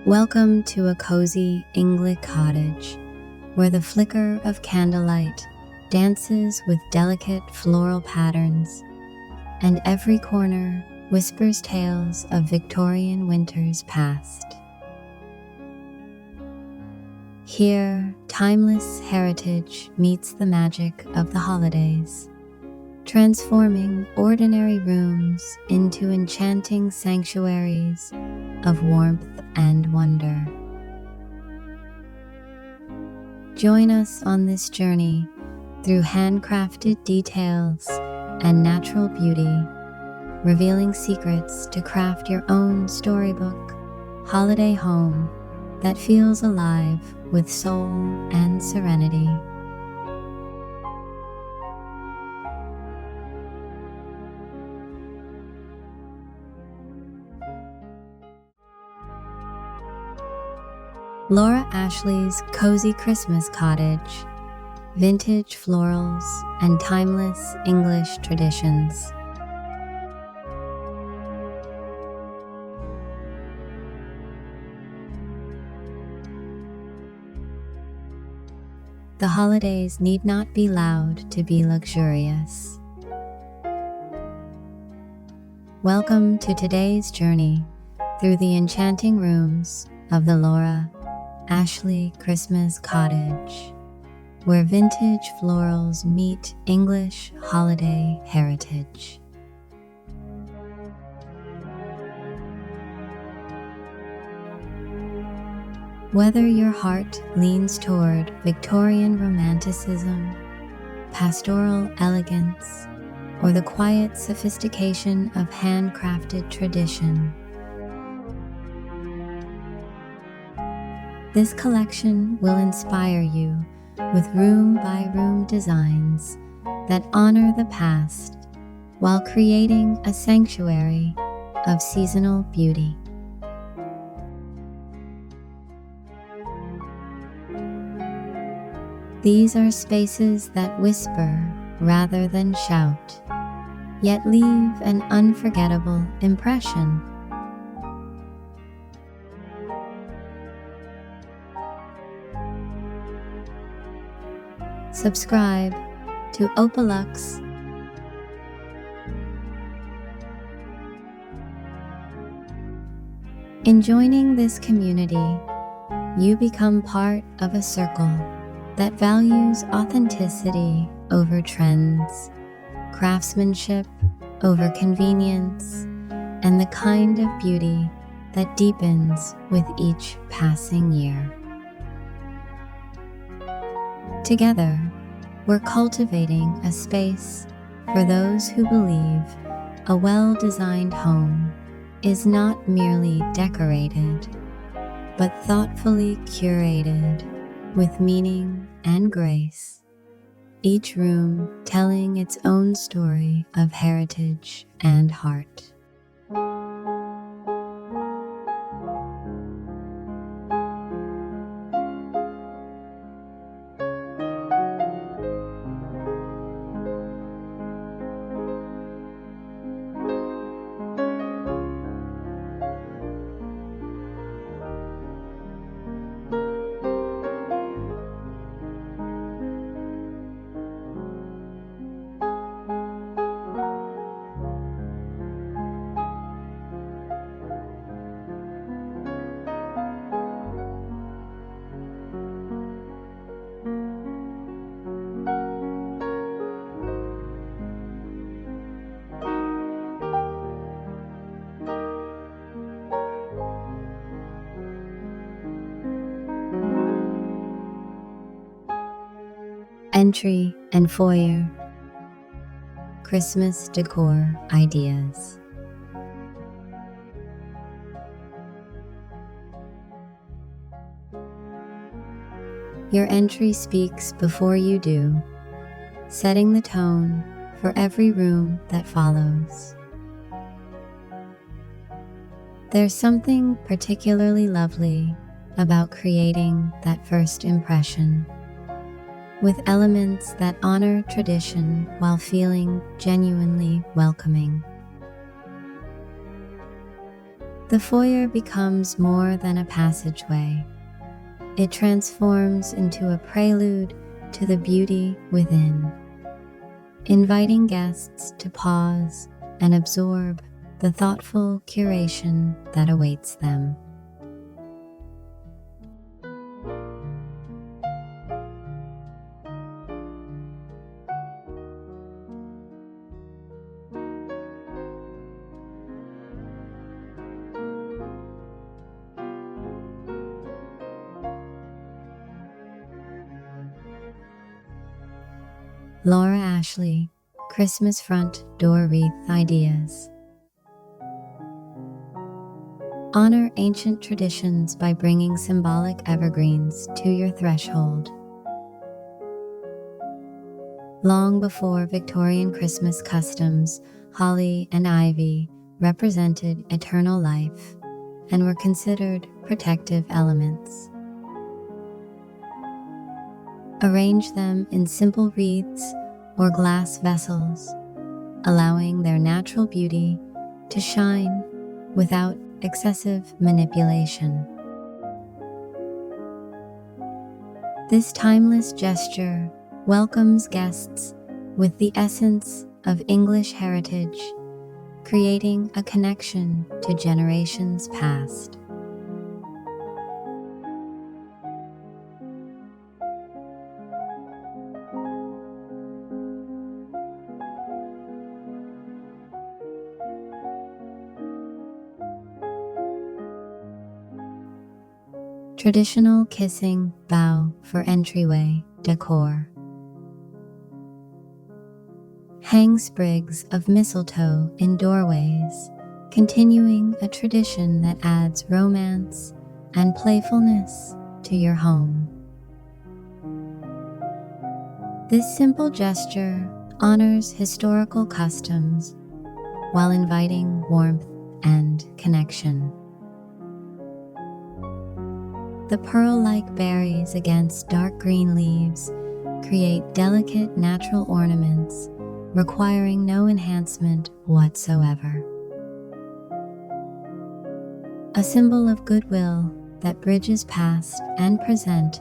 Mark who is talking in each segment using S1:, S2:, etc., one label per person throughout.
S1: Welcome to a cozy English cottage where the flicker of candlelight dances with delicate floral patterns, and every corner whispers tales of Victorian winters past. Here, timeless heritage meets the magic of the holidays, transforming ordinary rooms into enchanting sanctuaries of warmth and wonder. Join us on this journey through handcrafted details and natural beauty, revealing secrets to craft your own storybook holiday home that feels alive with soul and serenity. Laura Ashley's Cozy Christmas Cottage, vintage florals and timeless English traditions. The holidays need not be loud to be luxurious. Welcome to today's journey through the enchanting rooms of the Laura Ashley Christmas Cottage, where vintage florals meet English holiday heritage. Whether your heart leans toward Victorian romanticism, pastoral elegance, or the quiet sophistication of handcrafted tradition, this collection will inspire you with room-by-room designs that honor the past while creating a sanctuary of seasonal beauty. These are spaces that whisper rather than shout, yet leave an unforgettable impression. Subscribe to Opalux. In joining this community, you become part of a circle that values authenticity over trends, craftsmanship over convenience, and the kind of beauty that deepens with each passing year. Together, we're cultivating a space for those who believe a well-designed home is not merely decorated, but thoughtfully curated with meaning and grace, each room telling its own story of heritage and heart. Entry and foyer. Christmas decor ideas. Your entry speaks before you do, setting the tone for every room that follows. There's something particularly lovely about creating that first impression, with elements that honor tradition while feeling genuinely welcoming. The foyer becomes more than a passageway. It transforms into a prelude to the beauty within, inviting guests to pause and absorb the thoughtful curation that awaits them. Laura Ashley, Christmas Front Door Wreath Ideas. Honor ancient traditions by bringing symbolic evergreens to your threshold. Long before Victorian Christmas customs, holly and ivy represented eternal life and were considered protective elements. Arrange them in simple wreaths or glass vessels, allowing their natural beauty to shine without excessive manipulation. This timeless gesture welcomes guests with the essence of English heritage, creating a connection to generations past. Traditional kissing bow for entryway decor. Hang sprigs of mistletoe in doorways, continuing a tradition that adds romance and playfulness to your home. This simple gesture honors historical customs while inviting warmth and connection. The pearl-like berries against dark green leaves create delicate natural ornaments requiring no enhancement whatsoever. A symbol of goodwill that bridges past and present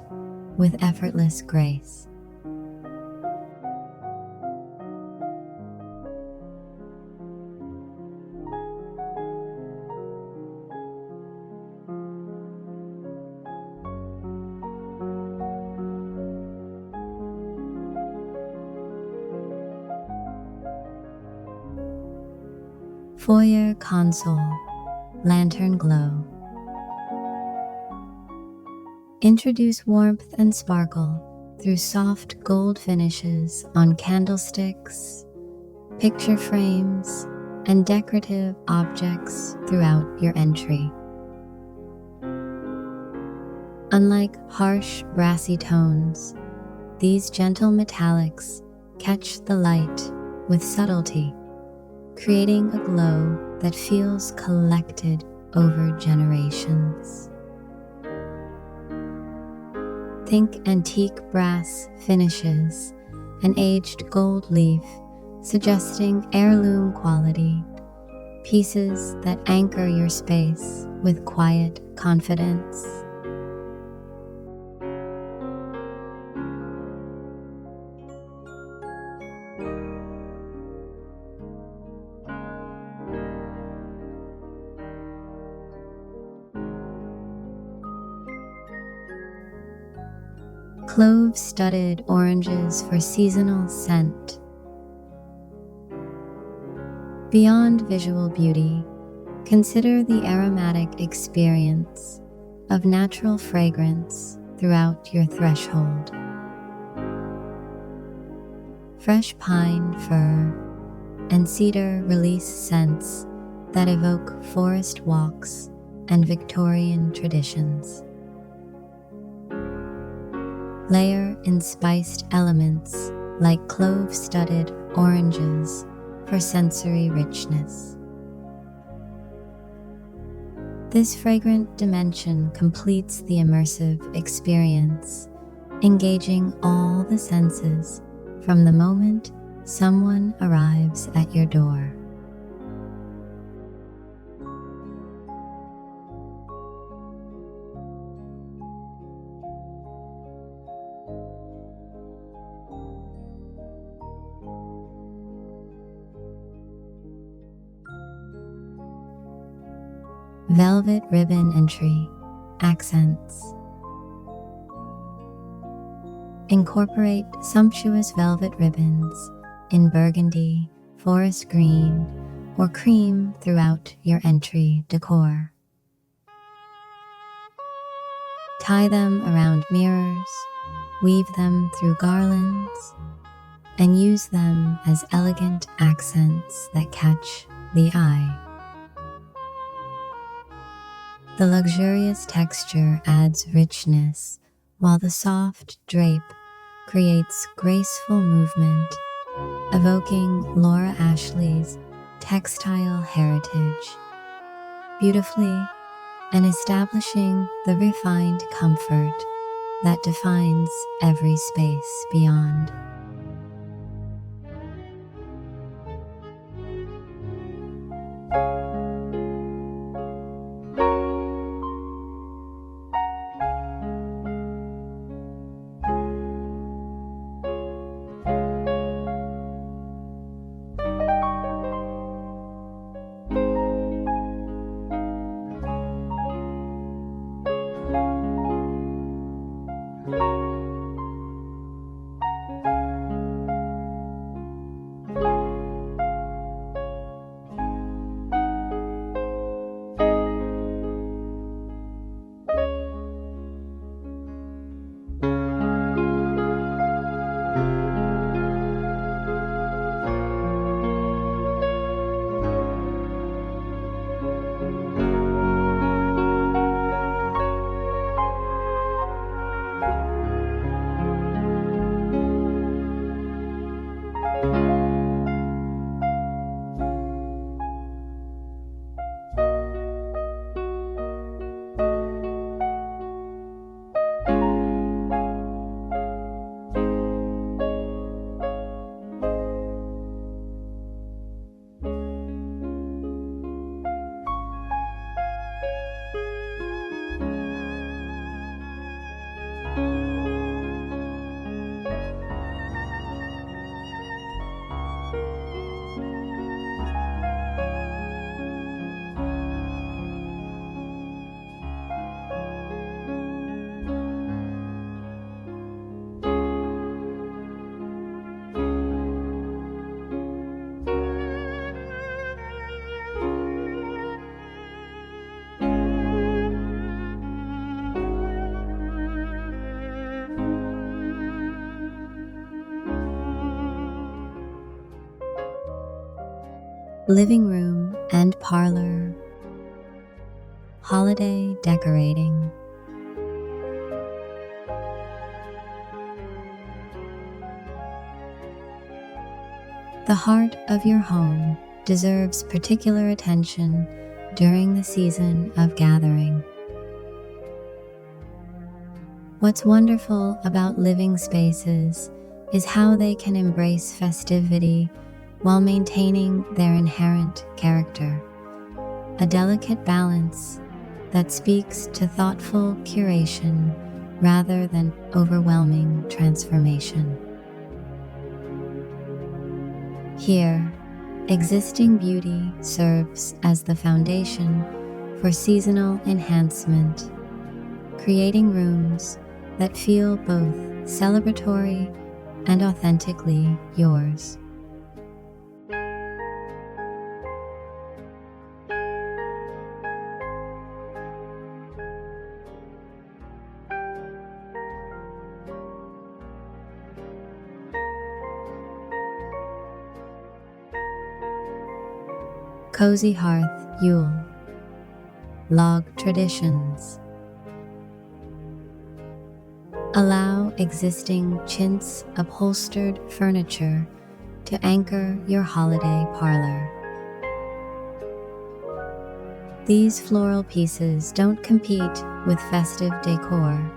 S1: with effortless grace. Foyer console, lantern glow. Introduce warmth and sparkle through soft gold finishes on candlesticks, picture frames, and decorative objects throughout your entry. Unlike harsh brassy tones, these gentle metallics catch the light with subtlety, creating a glow that feels collected over generations. Think antique brass finishes and aged gold leaf, suggesting heirloom quality, pieces that anchor your space with quiet confidence. Clove-studded oranges for seasonal scent. Beyond visual beauty, consider the aromatic experience of natural fragrance throughout your threshold. fresh pine, fir, and cedar release scents that evoke forest walks and Victorian traditions. Layer in spiced elements like clove-studded oranges for sensory richness. This fragrant dimension completes the immersive experience, engaging all the senses from the moment someone arrives at your door. Velvet ribbon entry accents. Incorporate sumptuous velvet ribbons in burgundy, forest green, or cream throughout your entry decor. Tie them around mirrors, weave them through garlands, and use them as elegant accents that catch the eye. The luxurious texture adds richness, while the soft drape creates graceful movement, evoking Laura Ashley's textile heritage beautifully and establishing the refined comfort that defines every space beyond. Living room and parlor holiday decorating. The heart of your home deserves particular attention during the season of gathering. What's wonderful about living spaces is how they can embrace festivity while maintaining their inherent character, a delicate balance that speaks to thoughtful curation rather than overwhelming transformation. Here, existing beauty serves as the foundation for seasonal enhancement, creating rooms that feel both celebratory and authentically yours. cozy hearth Yule, log traditions. Allow existing chintz upholstered furniture to anchor your holiday parlor. These floral pieces don't compete with festive decor,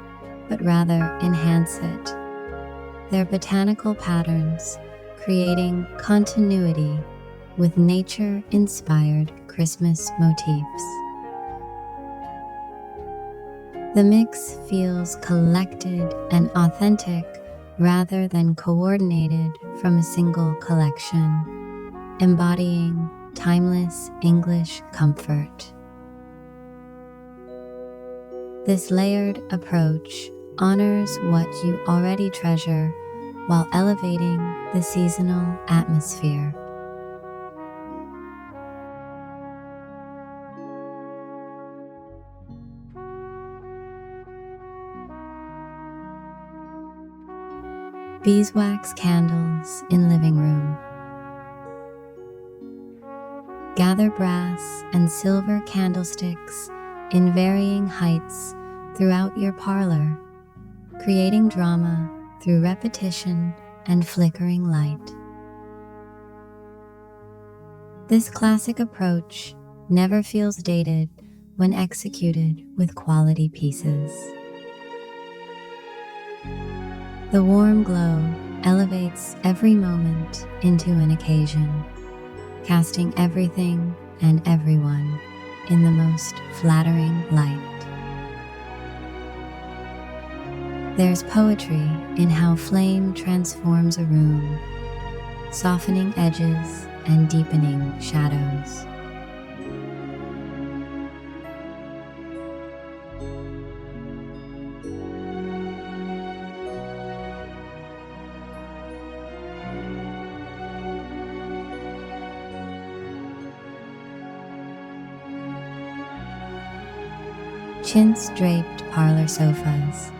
S1: but rather enhance it. Their botanical patterns creating continuity with nature-inspired Christmas motifs. The mix feels collected and authentic rather than coordinated from a single collection, embodying timeless English comfort. This layered approach honors what you already treasure while elevating the seasonal atmosphere. Beeswax candles in living room. Gather brass and silver candlesticks in varying heights throughout your parlor, creating drama through repetition and flickering light. This classic approach never feels dated when executed with quality pieces. The warm glow elevates every moment into an occasion, casting everything and everyone in the most flattering light. There's poetry in how flame transforms a room, softening edges and deepening shadows. Chintz draped parlor sofas.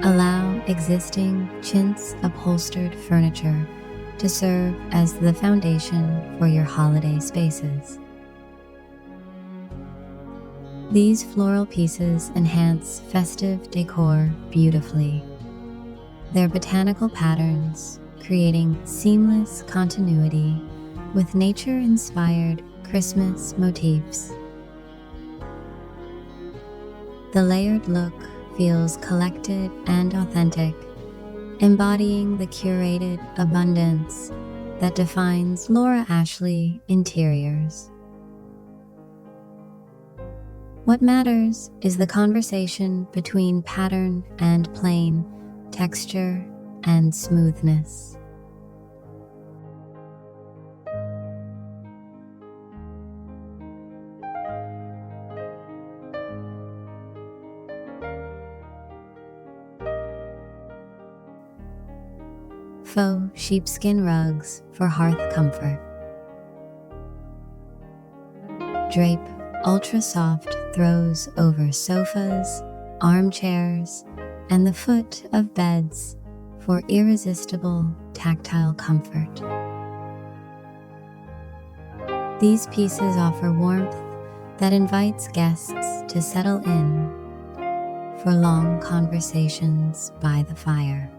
S1: Allow existing chintz upholstered furniture to serve as the foundation for your holiday spaces. These floral pieces enhance festive decor beautifully, their botanical patterns creating seamless continuity with nature-inspired Christmas motifs. The layered look feels collected and authentic, embodying the curated abundance that defines Laura Ashley interiors. What matters is the conversation between pattern and plain, texture and smoothness. Faux sheepskin rugs for hearth comfort. Drape ultra-soft throws over sofas, armchairs, and the foot of beds for irresistible tactile comfort. These pieces offer warmth that invites guests to settle in for long conversations by the fire.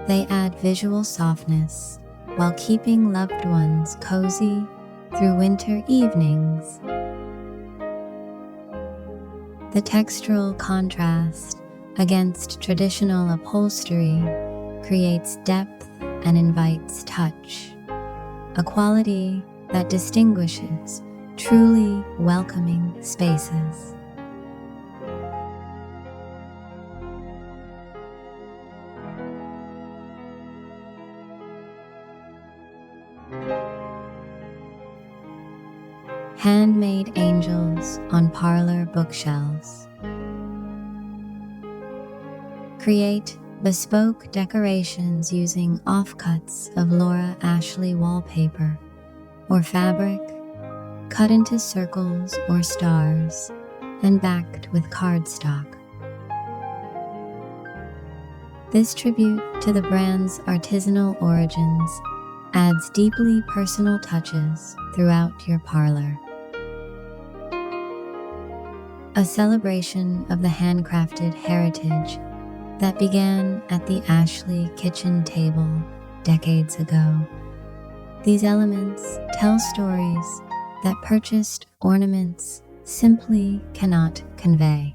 S1: They add visual softness while keeping loved ones cozy through winter evenings. The textural contrast against traditional upholstery creates depth and invites touch, a quality that distinguishes truly welcoming spaces. Handmade angels on parlor bookshelves. Create bespoke decorations using offcuts of Laura Ashley wallpaper or fabric, cut into circles or stars, and backed with cardstock. This tribute to the brand's artisanal origins adds deeply personal touches throughout your parlor. A celebration of the handcrafted heritage that began at the Ashley kitchen table decades ago. These elements tell stories that purchased ornaments simply cannot convey.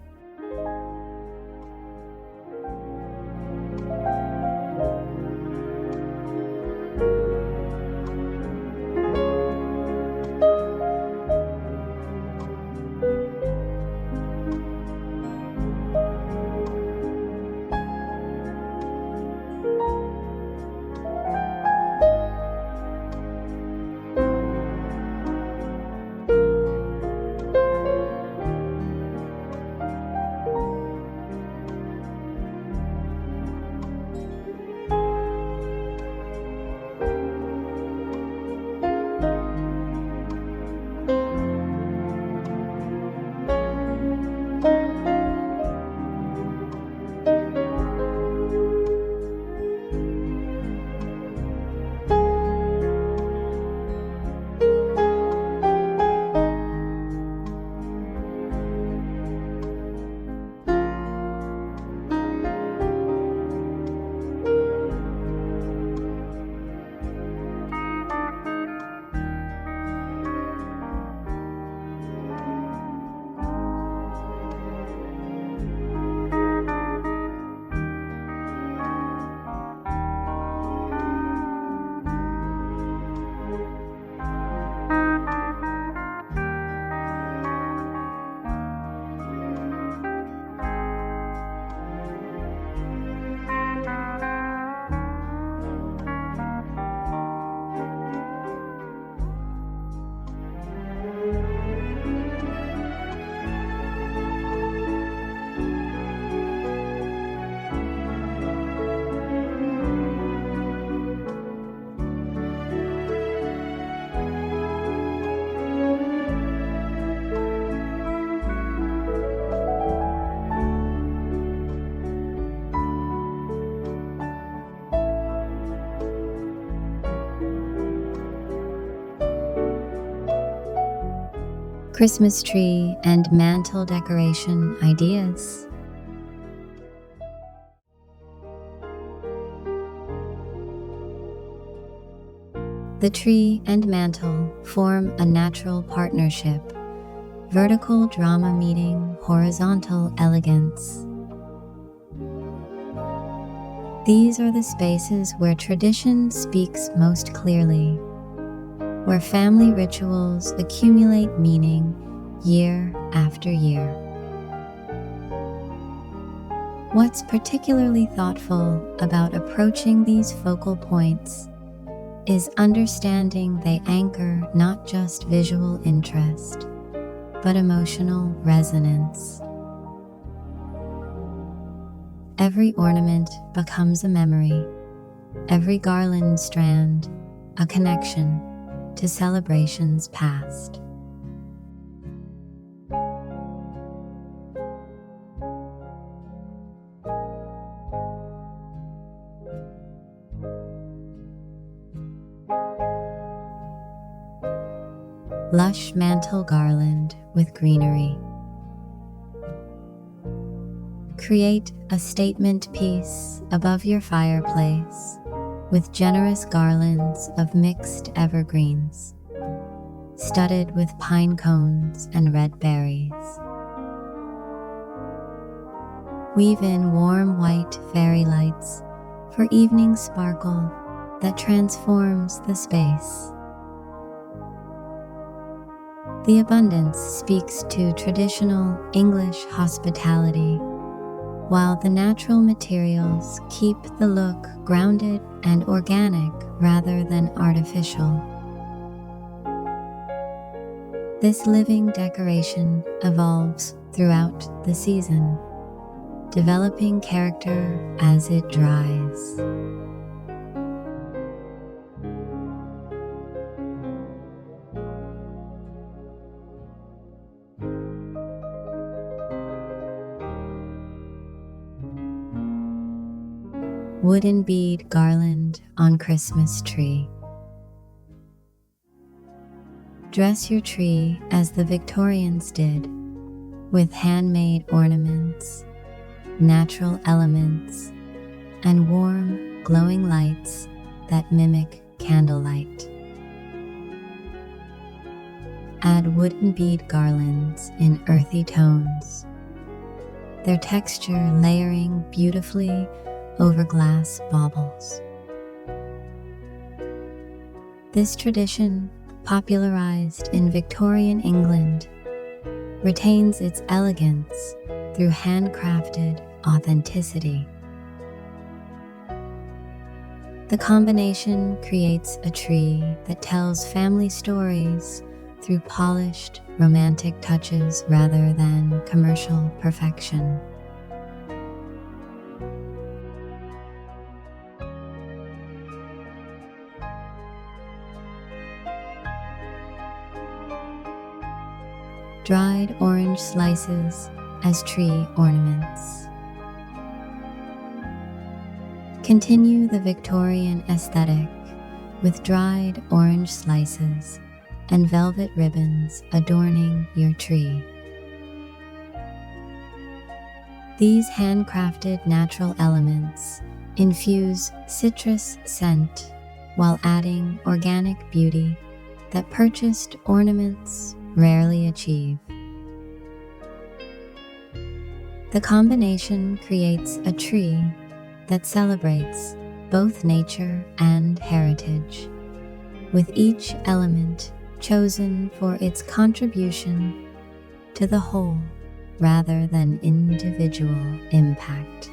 S1: Christmas tree and mantel decoration ideas. The tree and mantel form a natural partnership, vertical drama meeting horizontal elegance. These are the spaces where tradition speaks most clearly, where family rituals accumulate meaning year after year. What's particularly thoughtful about approaching these focal points is understanding they anchor not just visual interest, but emotional resonance. Every ornament becomes a memory, every garland strand a connection to celebrations past. Lush mantel garland with greenery. Create a statement piece above your fireplace with generous garlands of mixed evergreens, studded with pine cones and red berries. Weave in warm white fairy lights for evening sparkle that transforms the space. The abundance speaks to traditional English hospitality, while the natural materials keep the look grounded and organic rather than artificial. This living decoration evolves throughout the season, developing character as it dries. wooden bead garland on Christmas tree. Dress your tree as the Victorians did, with handmade ornaments, natural elements, and warm, glowing lights that mimic candlelight. Add wooden bead garlands in earthy tones, their texture layering beautifully over glass baubles. This tradition, popularized in Victorian England, retains its elegance through handcrafted authenticity. The combination creates a tree that tells family stories through polished, romantic touches rather than commercial perfection. Dried orange slices as tree ornaments. Continue the Victorian aesthetic with dried orange slices and velvet ribbons adorning your tree. These handcrafted natural elements infuse citrus scent while adding organic beauty that purchased ornaments rarely achieve. The combination creates a tree that celebrates both nature and heritage, with each element chosen for its contribution to the whole rather than individual impact.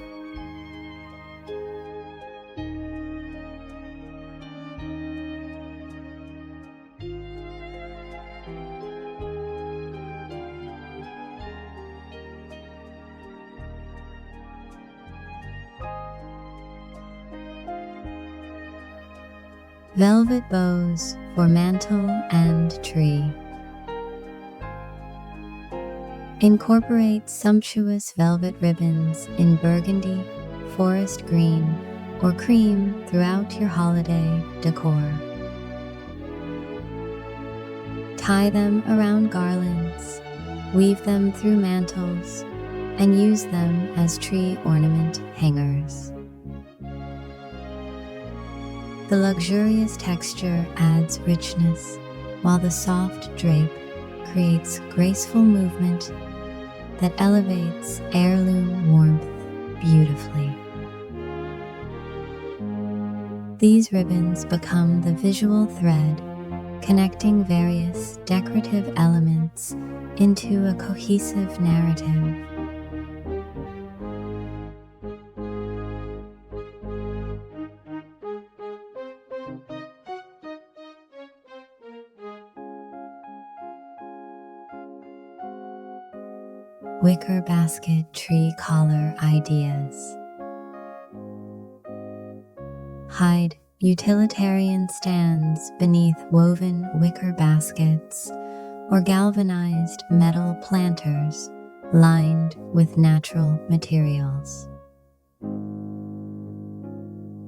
S1: Velvet bows for mantel and tree. Incorporate sumptuous velvet ribbons in burgundy, forest green, or cream throughout your holiday decor. Tie them around garlands, weave them through mantels, and use them as tree ornament hangers. The luxurious texture adds richness, while the soft drape creates graceful movement that elevates heirloom warmth beautifully. These ribbons become the visual thread connecting various decorative elements into a cohesive narrative. Wicker basket tree collar ideas. Hide utilitarian stands beneath woven wicker baskets or galvanized metal planters lined with natural materials.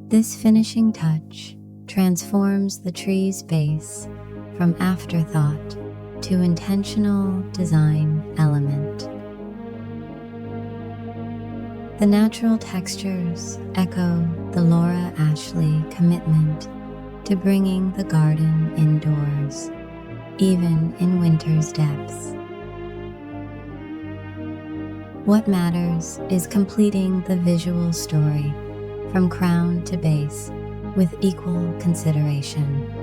S1: This finishing touch transforms the tree's base from afterthought to intentional design element. The natural textures echo the Laura Ashley commitment to bringing the garden indoors, even in winter's depths. What matters is completing the visual story from crown to base with equal consideration.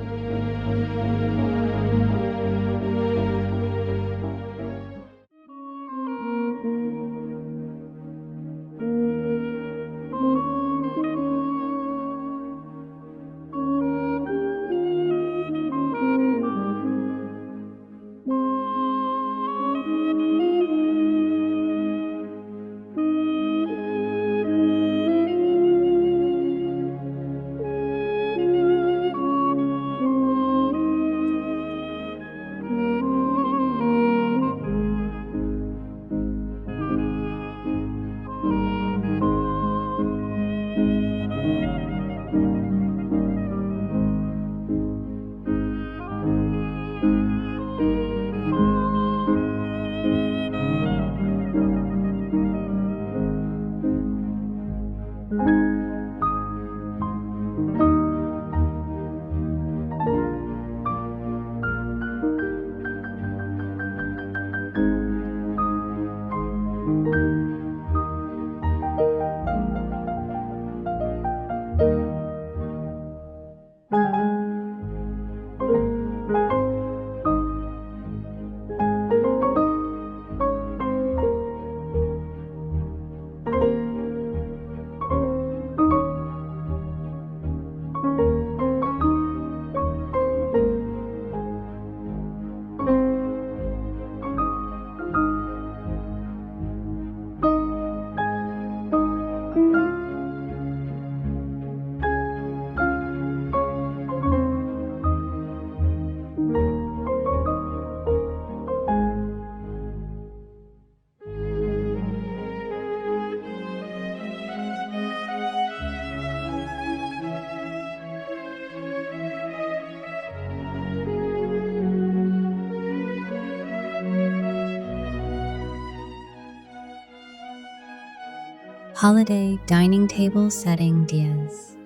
S1: Holiday dining table setting ideas.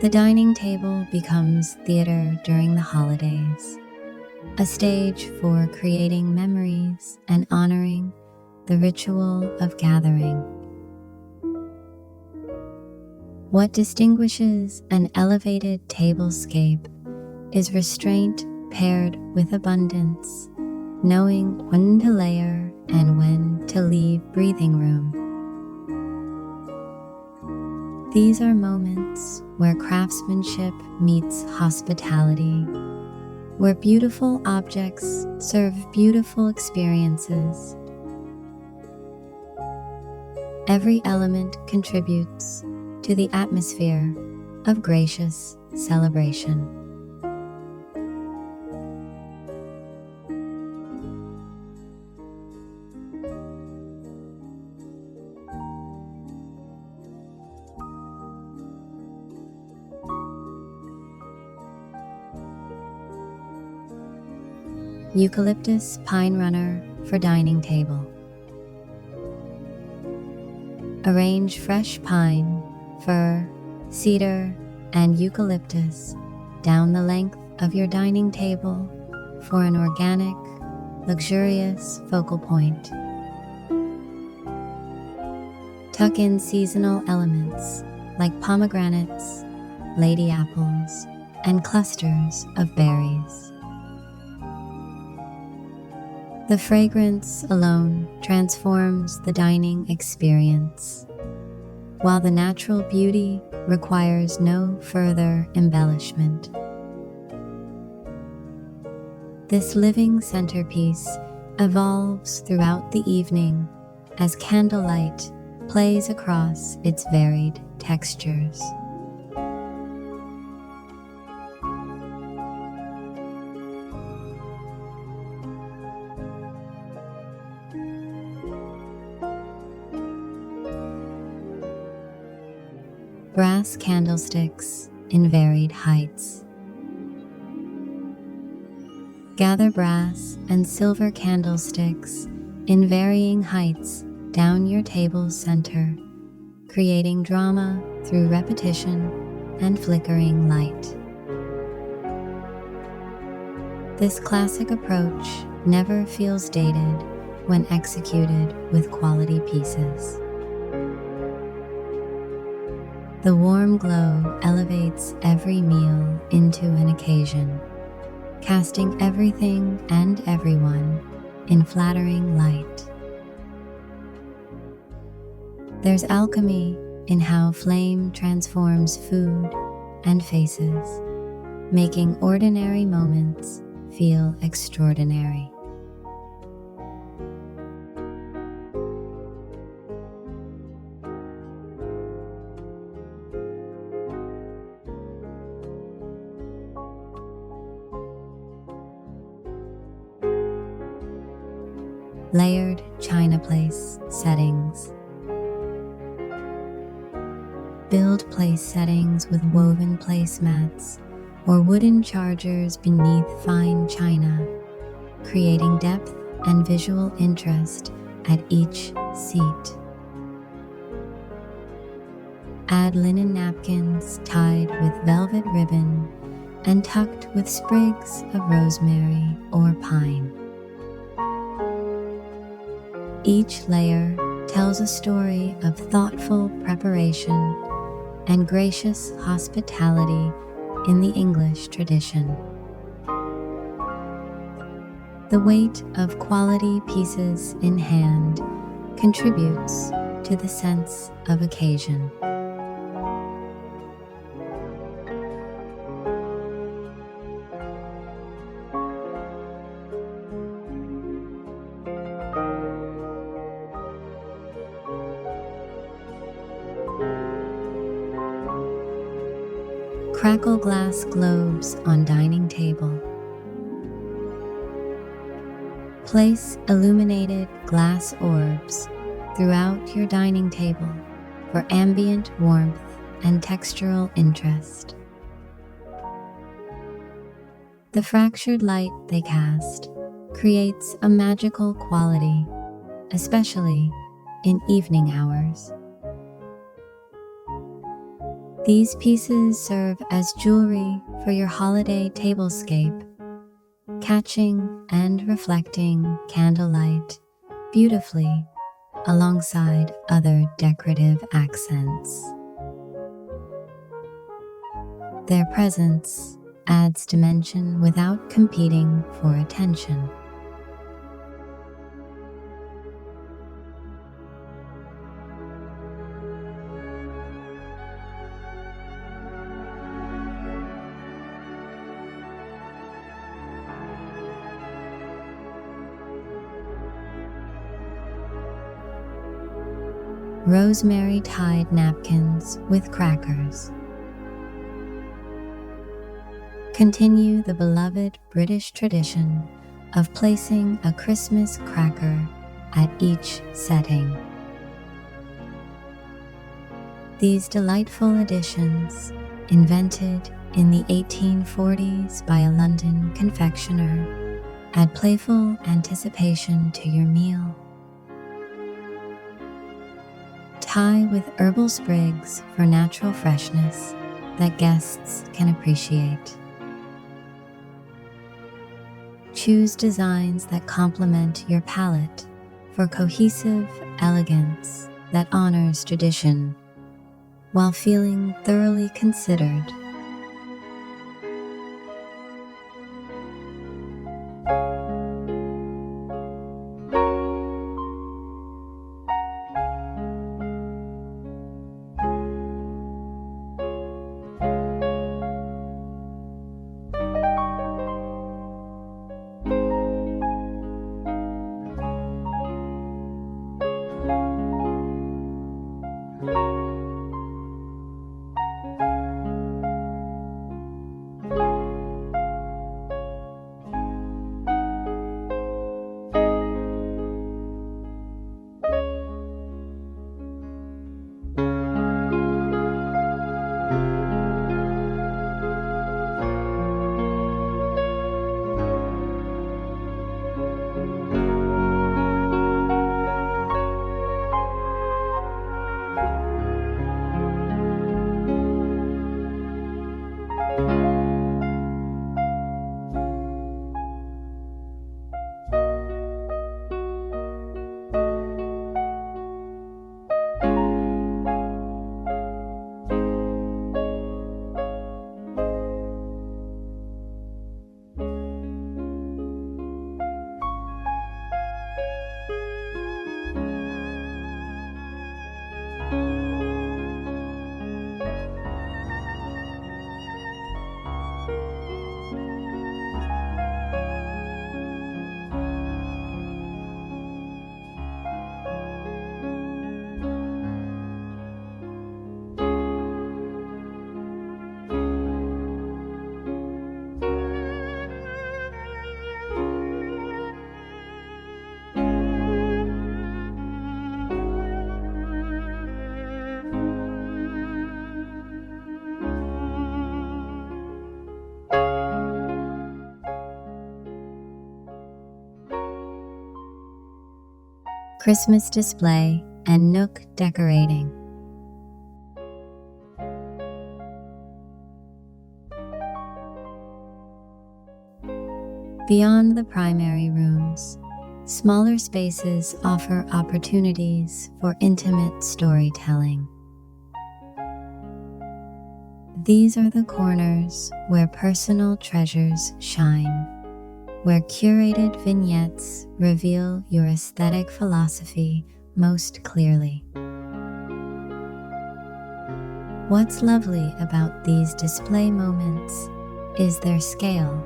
S1: The dining table becomes theater during the holidays, a stage for creating memories and honoring the ritual of gathering. What distinguishes an elevated tablescape is restraint paired with abundance, knowing when to layer and when to leave breathing room. These are moments where craftsmanship meets hospitality, where beautiful objects serve beautiful experiences. Every element contributes to the atmosphere of gracious celebration. Eucalyptus pine runner for dining table. Arrange fresh pine, fir, cedar, and eucalyptus down the length of your dining table for an organic, luxurious focal point. Tuck in seasonal elements like pomegranates, lady apples, and clusters of berries. The fragrance alone transforms the dining experience, while the natural beauty requires no further embellishment. This living centerpiece evolves throughout the evening as candlelight plays across its varied textures. Brass candlesticks in varied heights. Gather brass and silver candlesticks in varying heights down your table's center, creating drama through repetition and flickering light. This classic approach never feels dated when executed with quality pieces. The warm glow elevates every meal into an occasion, casting everything and everyone in flattering light. There's alchemy in how flame transforms food and faces, making ordinary moments feel extraordinary. Layered china place settings. Build place settings with woven placemats or wooden chargers beneath fine china, creating depth and visual interest at each seat. Add linen napkins tied with velvet ribbon and tucked with sprigs of rosemary or pine. Each layer tells a story of thoughtful preparation and gracious hospitality in the English tradition. The weight of quality pieces in hand contributes to the sense of occasion. Crackle glass globes on dining table. Place illuminated glass orbs throughout your dining table for ambient warmth and textural interest. The fractured light they cast creates a magical quality, especially in evening hours. These pieces serve as jewelry for your holiday tablescape, catching and reflecting candlelight beautifully alongside other decorative accents. Their presence adds dimension without competing for attention. Rosemary tied napkins with crackers. Continue the beloved British tradition of placing a Christmas cracker at each setting. These delightful additions, invented in the 1840s by a London confectioner, add playful anticipation to your meal. Tie with herbal sprigs for natural freshness that guests can appreciate. Choose designs that complement your palette for cohesive elegance that honors tradition while feeling thoroughly considered. Christmas display and Nook decorating. Beyond the primary rooms, smaller spaces offer opportunities for intimate storytelling. These are the corners where personal treasures shine, where curated vignettes reveal your aesthetic philosophy most clearly. What's lovely about these display moments is their scale.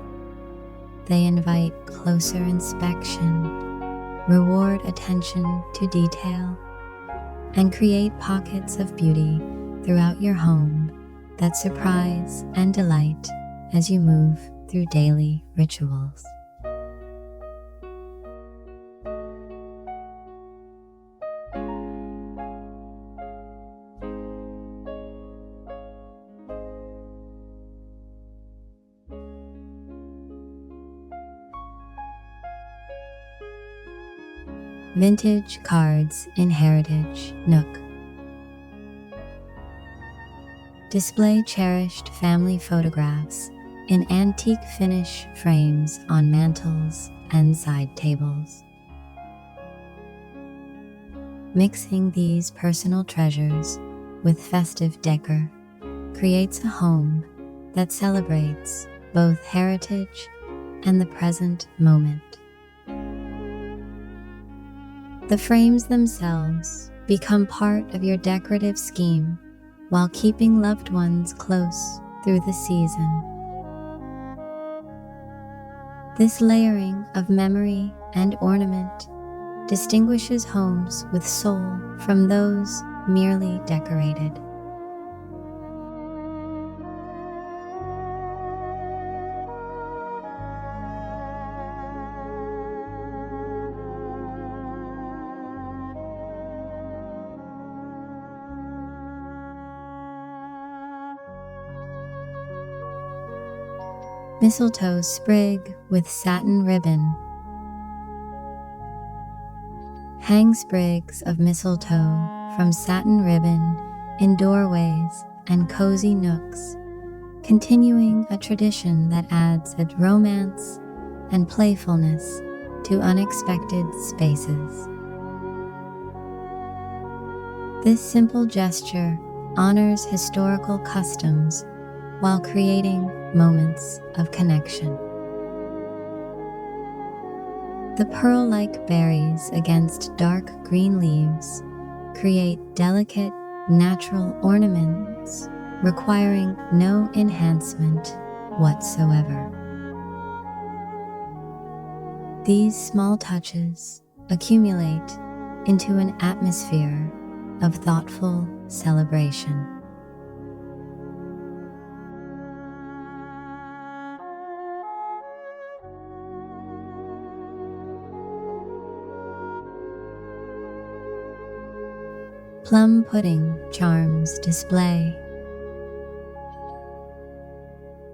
S1: They invite closer inspection, reward attention to detail, and create pockets of beauty throughout your home that surprise and delight as you move through daily rituals. vintage cards in heritage Nook. Display cherished family photographs in antique finish frames on mantels and side tables. Mixing these personal treasures with festive decor creates a home that celebrates both heritage and the present moment. The frames themselves become part of your decorative scheme while keeping loved ones close through the season. This layering of memory and ornament distinguishes homes with soul from those merely decorated. Mistletoe sprig with satin ribbon. Hang sprigs of mistletoe from satin ribbon in doorways and cozy nooks, continuing a tradition that adds a romance and playfulness to unexpected spaces. This simple gesture honors historical customs while creating moments of connection. The pearl-like berries against dark green leaves create delicate, natural ornaments requiring no enhancement whatsoever. These small touches accumulate into an atmosphere of thoughtful celebration. Plum pudding charms display.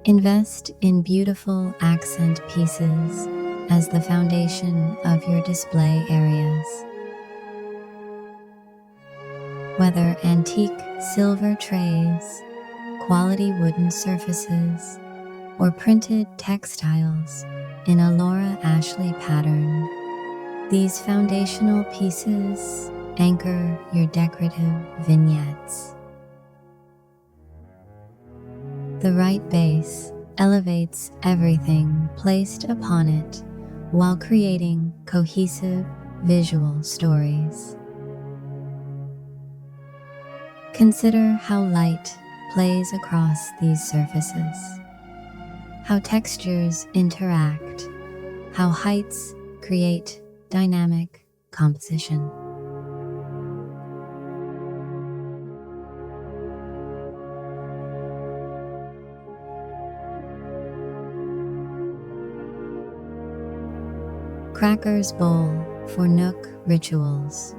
S1: Invest in beautiful accent pieces as the foundation of your display areas. Whether antique silver trays, quality wooden surfaces, or printed textiles in a Laura Ashley pattern, these foundational pieces anchor your decorative vignettes. The right base elevates everything placed upon it while creating cohesive visual stories. Consider how light plays across these surfaces, how textures interact, how heights create dynamic composition. Crackers bowl for Nook rituals.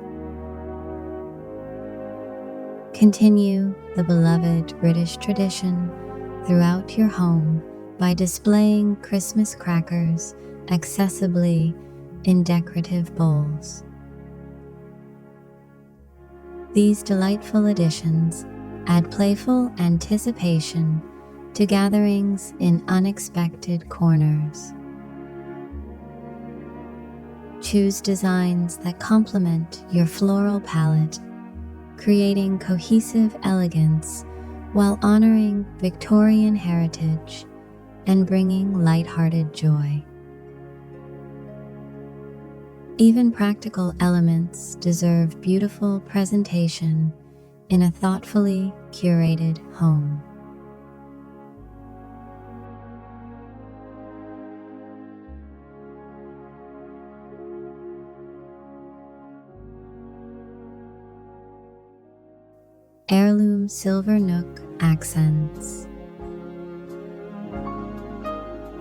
S1: Continue the beloved British tradition throughout your home by displaying Christmas crackers accessibly in decorative bowls. These delightful additions add playful anticipation to gatherings in unexpected corners. Choose designs that complement your floral palette, creating cohesive elegance while honoring Victorian heritage and bringing lighthearted joy. Even practical elements deserve beautiful presentation in a thoughtfully curated home. Heirloom silver Nook accents.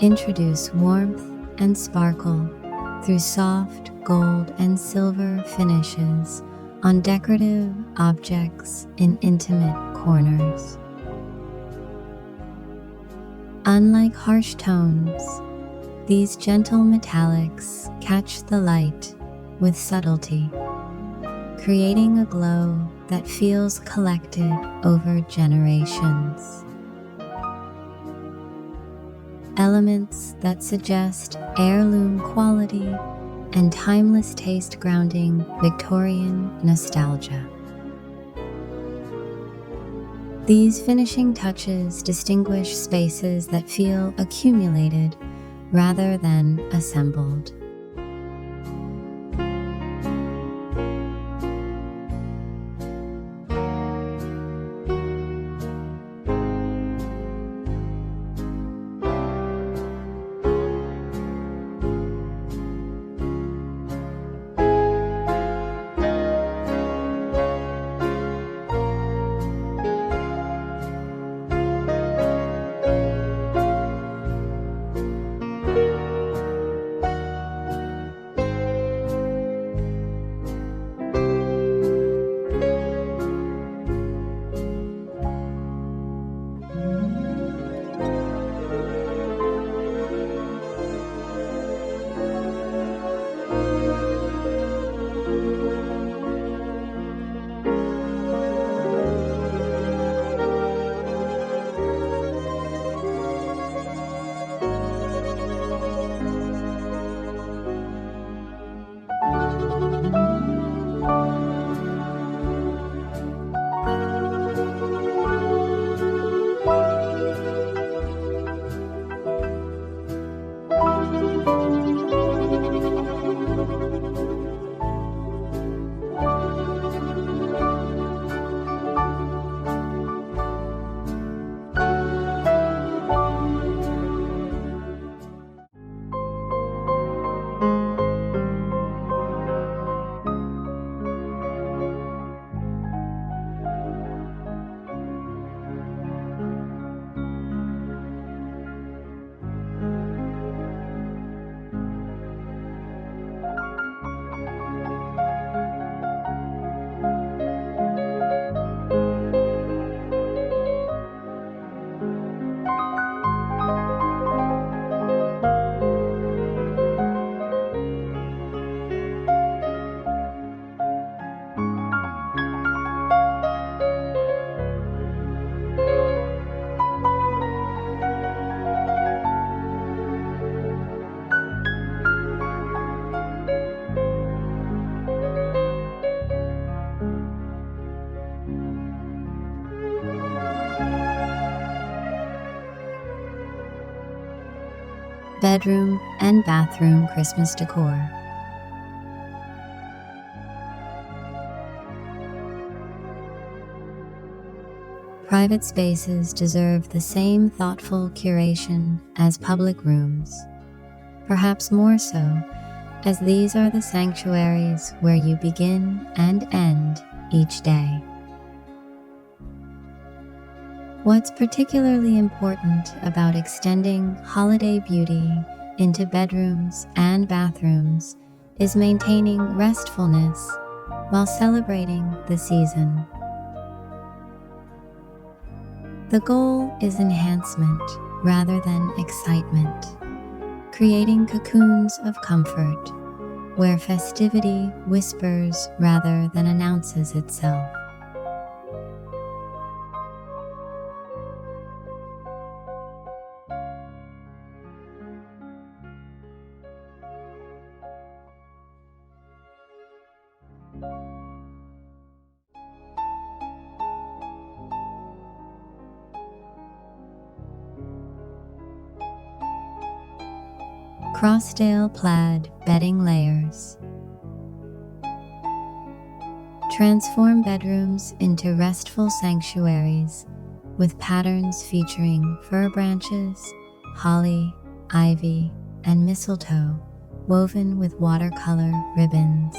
S1: Introduce warmth and sparkle through soft gold and silver finishes on decorative objects in intimate corners. Unlike harsh tones, these gentle metallics catch the light with subtlety, creating a glow that feels collected over generations. Elements that suggest heirloom quality and timeless taste grounding Victorian nostalgia. These finishing touches distinguish spaces that feel accumulated rather than assembled. Bedroom and bathroom Christmas decor. Private spaces deserve the same thoughtful curation as public rooms, perhaps more so, as these are the sanctuaries where you begin and end each day. What's particularly important about extending holiday beauty into bedrooms and bathrooms is maintaining restfulness while celebrating the season. The goal is enhancement rather than excitement, creating cocoons of comfort where festivity whispers rather than announces itself. Crossdale plaid bedding layers. Transform bedrooms into restful sanctuaries with patterns featuring fir branches, holly, ivy, and mistletoe woven with watercolor ribbons.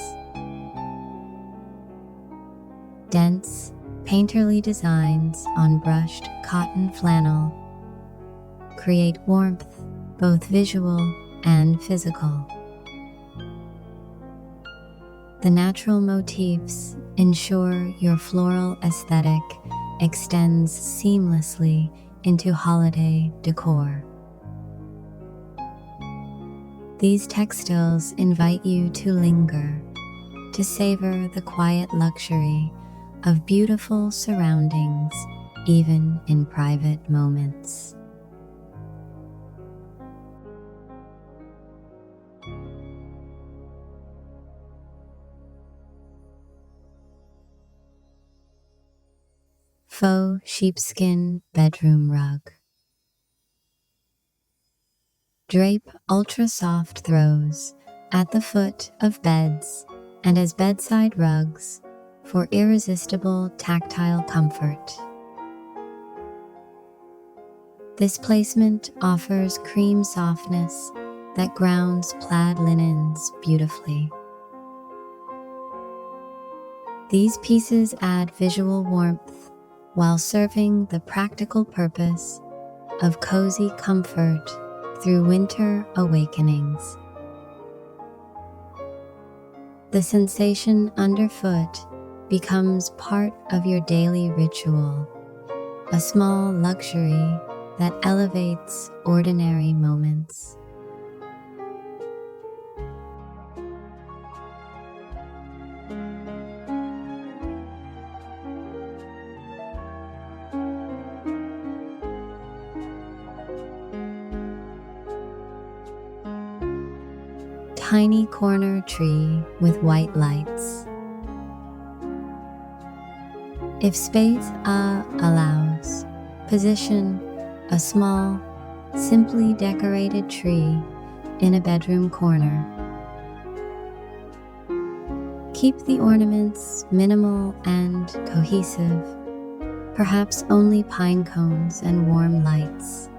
S1: Dense, painterly designs on brushed cotton flannel create warmth, both visual and physical. The natural motifs ensure your floral aesthetic extends seamlessly into holiday decor. These textiles invite you to linger, to savor the quiet luxury of beautiful surroundings, even in private moments. Faux sheepskin bedroom rug. Drape ultra-soft throws at the foot of beds and as bedside rugs for irresistible tactile comfort. This placement offers cream softness that grounds plaid linens beautifully. These pieces add visual warmth while serving the practical purpose of cozy comfort through winter awakenings. The sensation underfoot becomes part of your daily ritual, a small luxury that elevates ordinary moments. Tiny corner tree with white lights. If space allows, position a small, simply decorated tree in a bedroom corner. Keep the ornaments minimal and cohesive, perhaps only pine cones and warm lights.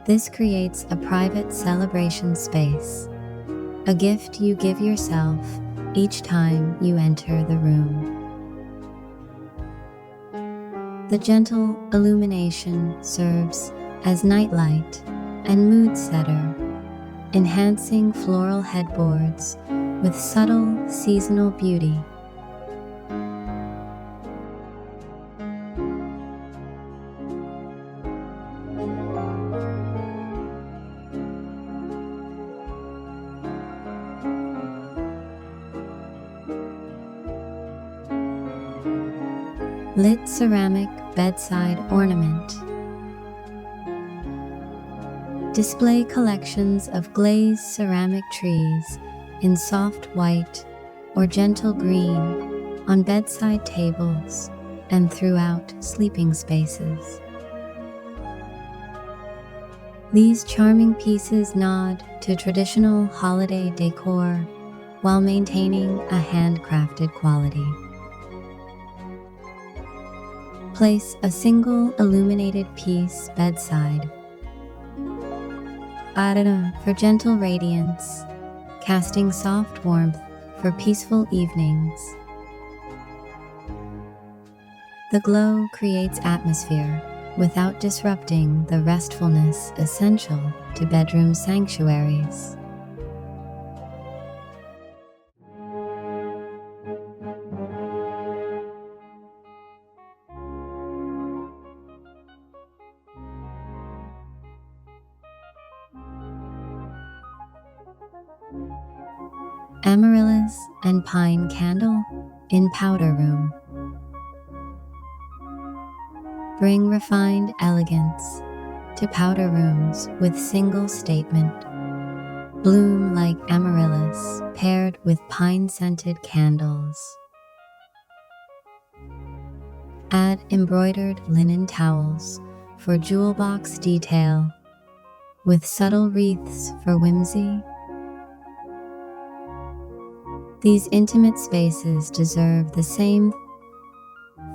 S1: This creates a private celebration space, a gift you give yourself each time you enter the room. The gentle illumination serves as nightlight and mood setter, enhancing floral headboards with subtle seasonal beauty. Lit ceramic bedside ornament. Display collections of glazed ceramic trees in soft white or gentle green on bedside tables and throughout sleeping spaces. These charming pieces nod to traditional holiday decor while maintaining a handcrafted quality. Place a single illuminated piece bedside for gentle radiance, casting soft warmth for peaceful evenings. The glow creates atmosphere without disrupting the restfulness essential to bedroom sanctuaries. Amaryllis and pine candle in powder room. Bring refined elegance to powder rooms with single statement. Bloom like amaryllis paired with pine-scented candles. Add embroidered linen towels for jewel box detail with subtle wreaths for whimsy. These intimate spaces deserve the same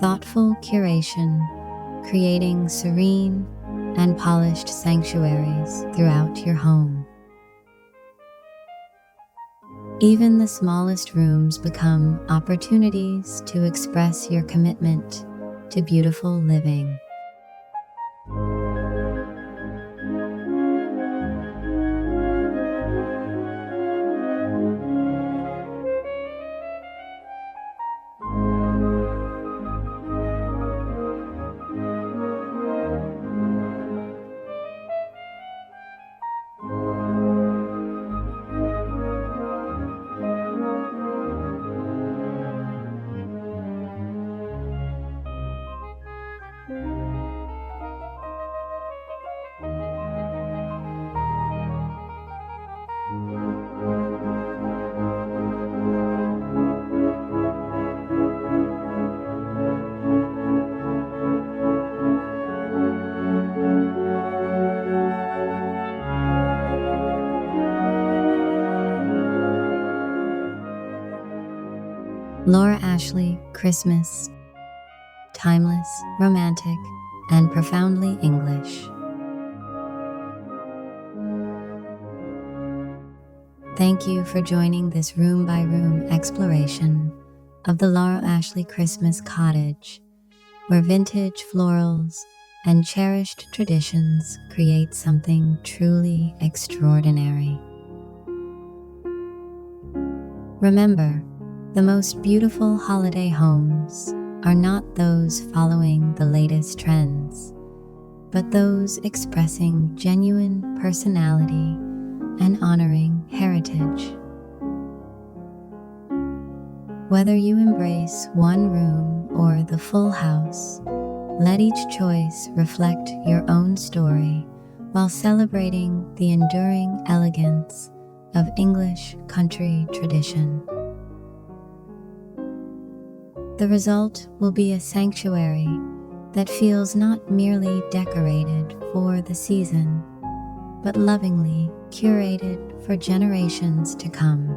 S1: thoughtful curation, creating serene and polished sanctuaries throughout your home. Even the smallest rooms become opportunities to express your commitment to beautiful living. Laura Ashley Christmas. Timeless, romantic, and profoundly English. Thank you for joining this room-by-room exploration of the Laura Ashley Christmas Cottage, where vintage florals and cherished traditions create something truly extraordinary. Remember, the most beautiful holiday homes are not those following the latest trends, but those expressing genuine personality and honoring heritage. Whether you embrace one room or the full house, let each choice reflect your own story while celebrating the enduring elegance of English country tradition. The result will be a sanctuary that feels not merely decorated for the season, but lovingly curated for generations to come.